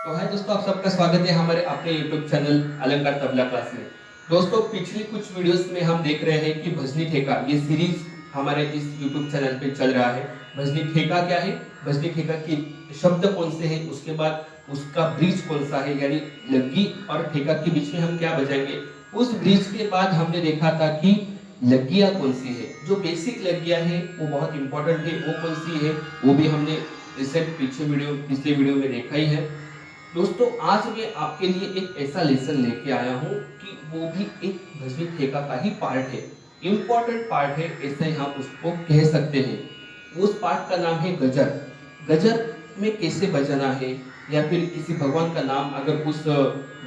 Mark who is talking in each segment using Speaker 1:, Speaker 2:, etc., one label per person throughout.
Speaker 1: तो है दोस्तों, आप सबका स्वागत है हमारे अपने YouTube चैनल अलंकार तबला क्लास में। दोस्तों, पिछली कुछ वीडियोस में हम देख रहे हैं कि भजनी ठेका ये सीरीज हमारे इस YouTube चैनल पे चल रहा है। भजनी ठेका क्या है, भजनी ठेका की शब्द कौन से हैं, उसके बाद उसका ब्रिज कौन सा है, यानी लग्गी और ठेका के बीच में हम क्या बजाएंगे। उस ब्रिज के बाद हमने देखा था कि लग्गियाँ कौन सी है, जो बेसिक लग्गियाँ है वो बहुत इंपॉर्टेंट है, वो कौन सी है वो भी हमने रिसेंट पिछले वीडियो में देखा ही है। दोस्तों, आज मैं आपके लिए एक ऐसा लेसन लेके आया हूँ कि वो भी एक भजनी ठेका का ही पार्ट है, इम्पोर्टेंट पार्ट है, ऐसे हम उसको कह सकते हैं। उस पार्ट का नाम है गजर। गजर में कैसे बजाना है, या फिर किसी भगवान का नाम अगर उस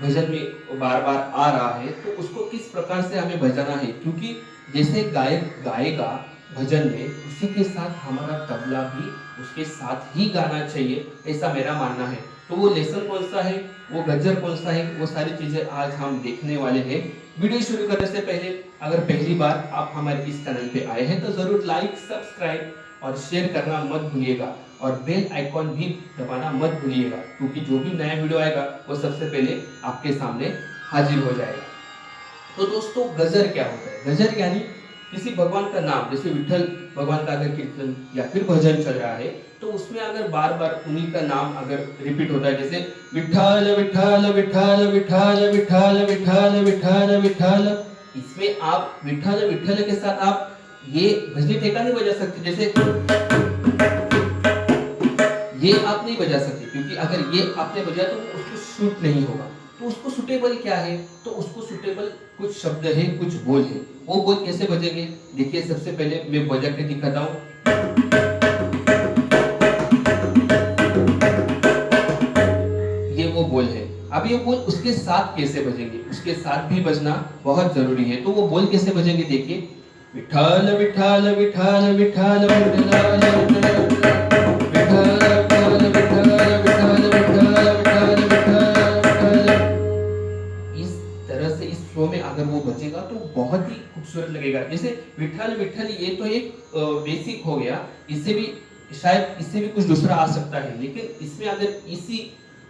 Speaker 1: भजन में बार बार आ रहा है तो उसको किस प्रकार से हमें बजाना है, क्योंकि जैसे गायक गाएगा भजन में, उसी के साथ हमारा तबला भी उसके साथ ही गाना चाहिए, ऐसा मेरा मानना है। तो वो लेसन कौन सा है, वो गजर कौन सा है, वो सारी चीजें आज हम देखने वाले हैं। वीडियो शुरू करने से पहले अगर पहली बार आप हमारे इस चैनल पे आए हैं तो जरूर लाइक, सब्सक्राइब और शेयर करना मत भूलिएगा, और बेल आइकॉन भी दबाना मत भूलिएगा, क्योंकि जो भी नया वीडियो आएगा वो सबसे पहले आपके सामने हाजिर हो जाएगा। तो दोस्तों, गजर क्या होता है? गजर यानी किसी भगवान का नाम, जैसे विठल भगवान का अगर कीर्तन या फिर भजन चल रहा है तो उसमें अगर बार बार उन्हीं का नाम अगर रिपीट होता है, जैसे विठल विठल विठल विठल विठल विठल विठल विठल, इसमें आप विठल विठल के साथ आप ये भजनी ठेका नहीं बजा सकते, जैसे ये आप नहीं बजा सकते, क्योंकि अगर ये आपने बजाया तो उसको शूट नहीं होगा। तो उसको सुटेबल क्या है, तो उसको सुटेबल कुछ शब्द है, कुछ बोल है। वो बोल कैसे बजेंगे, देखिए सबसे पहले मैं बजा के दिखाता हूँ। ये वो बोल है। अब ये बोल उसके साथ कैसे बजेंगे, उसके साथ भी बजना बहुत जरूरी है। तो वो बोल कैसे बजेंगे, देखिए विठल विठल विठल विठल में अगर वो बचेगा तो बहुत ही खूबसूरत लगेगा। जैसे विठल विठल ये तो एक बेसिक हो गया, इससे भी शायद इससे भी कुछ दूसरा आ सकता है, लेकिन इसमें अगर इसी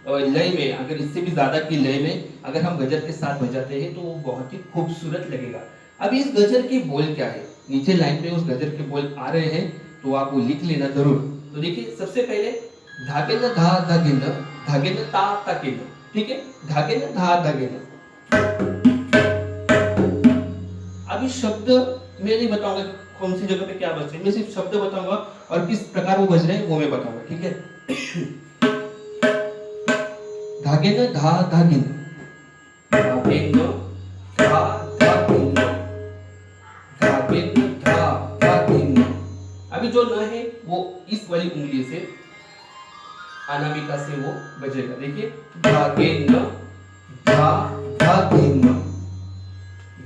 Speaker 1: लय में, अगर इससे भी ज्यादा की लय में अगर हम गजर के साथ बजाते हैं तो वो बहुत ही खूबसूरत लगेगा। अब इस गजर के बोल क्या है, नीचे लाइन में उस गजर के बोल आ रहे हैं, तो आप वो लिख लेना जरूर। तो देखिए सबसे पहले धागे न धा धागे न, धागे न ता ताके न, ठीक है, धागे न धा धागे न। अभी शब्द मैं नहीं बताऊंगा कौन सी जगह पे क्या बज रहे हैं, मैं सिर्फ शब्द बताऊंगा और किस प्रकार वो बज रहे हैं वो मैं बताऊंगा, ठीक है। धागे न धा धागे न, धागे न धा धागे न, धागे न धा धागे न। अभी जो न है वो इस वाली उंगली से, अनामिका से वो बजेगा। देखिए धागे न धा धागे न,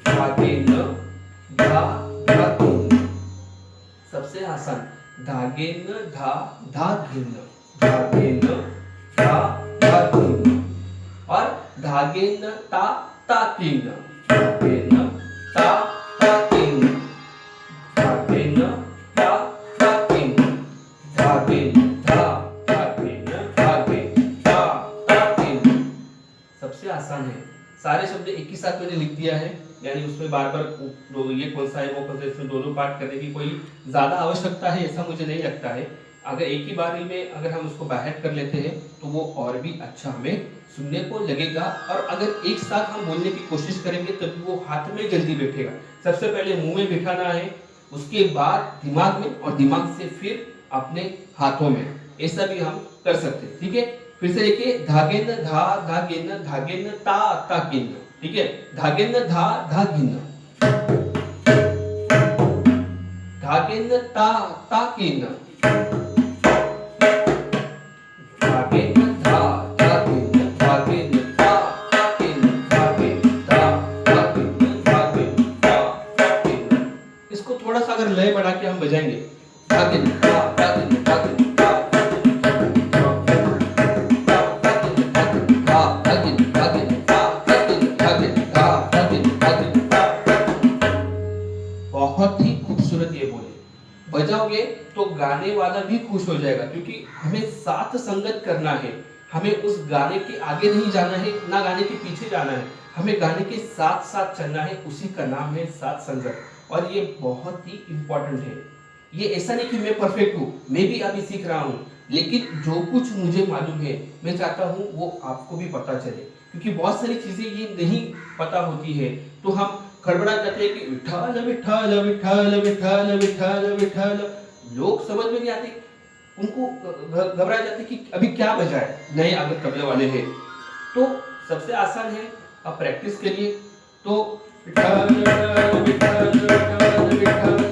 Speaker 1: धागे न धा धागे न। सबसे आसान, धागे न धा धागे न, धागे न धा धागे न, और धागे न ता ताके न, धागे न ता ताके न, धागे न ता ताके न, धागे न धा धागे न, धागे ता ताके न। सबसे आसान है। सारे शब्द एक ही साथ मैंने लिख दिया है, यानी उसमें बार बार ये कौन सा है वो कौन सा, इसमें दोनों पार्ट करने की कोई ज्यादा आवश्यकता है ऐसा मुझे नहीं लगता है। अगर एक ही बारी में अगर हम उसको बाहर कर लेते हैं तो वो और भी अच्छा हमें सुनने को लगेगा, और अगर एक साथ हम बोलने की कोशिश करेंगे तभी वो हाथ में जल्दी बैठेगा। सबसे पहले मुंह में बिठाना है, उसके बाद दिमाग में, और दिमाग से फिर अपने हाथों में, ऐसा भी हम कर सकते हैं, ठीक है। फिर से देखिए, धागे न धा धागे न, धागे न ता ताके न, ठीक है, धागे न धा धागे न, धागे न ता ताके न, धागे न धा धागे न, धागे न ता ताके न, धागे न धा धागे न, धागे न ता ताके न। इसको थोड़ा सा अगर लय बढ़ा के हम बजाएंगे, धागे न धा धागे न, धागे न बजाओगे तो गाने वाला भी खुश हो जाएगा, क्योंकि हमें साथ संगत करना है, हमें उस गाने के आगे नहीं जाना है, ना गाने के पीछे जाना है, हमें गाने के साथ साथ चलना है। उसी का नाम है साथ संगत। और ये बहुत ही इंपॉर्टेंट है। ये ऐसा नहीं कि मैं परफेक्ट हूँ, मैं भी अभी सीख रहा हूँ, लेकिन जो कुछ मुझे मालूम है मैं चाहता हूँ वो आपको भी पता चले, क्योंकि बहुत सारी चीजें ये नहीं पता होती है तो हम खड़बड़ा जाते हैं कि विठ्ठल विठ्ठल विठ्ठल विठ्ठल विठ्ठल विठ्ठल। लोग समझ में नहीं आते, उनको घबरा जाते कि अभी क्या बजाए, नए अगर तबले वाले हैं। तो सबसे आसान है, आप प्रैक्टिस करिए। तो विठ्ठल विठ्ठल विठ्ठल विठ्ठल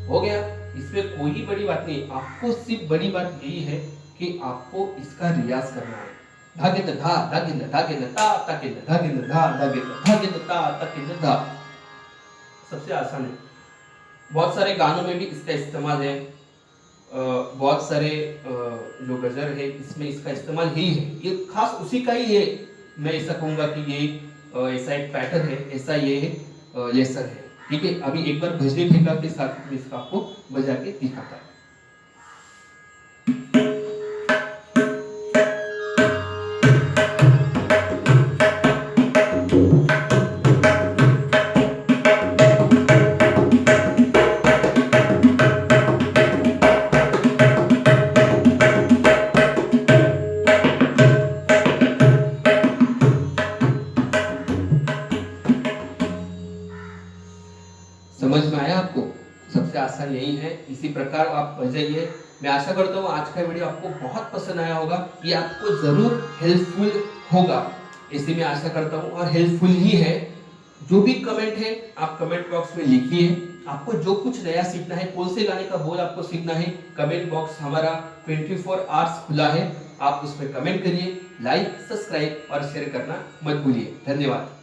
Speaker 1: हो गया। इसमें कोई बड़ी बात नहीं, आपको सिर्फ बड़ी बात यही है कि आपको इसका रियाज करना है। धागे धा धागे धागे ता ताके धागे धा धागे धागे ता ताके धा। सबसे आसान है। बहुत सारे गानों में भी इसका इस्तेमाल है, बहुत सारे जो गजल है इसमें इसका इस्तेमाल ही है, ये खास उसी का ही है। मैं ऐसा कहूँगा कि ये ऐसा एक पैटर्न है, ऐसा ये लेसन है। ठीक है, अभी एक बार भजनी ठेका के साथ इसका आपको बजा के दिखाता है। समझ में आया आपको? सबसे आसान यही है, इसी प्रकार आप बजाइए। मैं आशा करता हूँ आज का वीडियो आपको बहुत पसंद आया होगा, ये आपको जरूर हेल्पफुल होगा, ऐसे मैं आशा करता हूँ, और हेल्पफुल ही है। जो भी कमेंट है आप कमेंट बॉक्स में लिखिए। आपको जो कुछ नया सीखना है, कौन से गाने का बोल आपको सीखना है, कमेंट बॉक्स हमारा 24 आवर्स खुला है, आप उसमें कमेंट करिए। लाइक, सब्सक्राइब और शेयर करना मत भूलिए। धन्यवाद।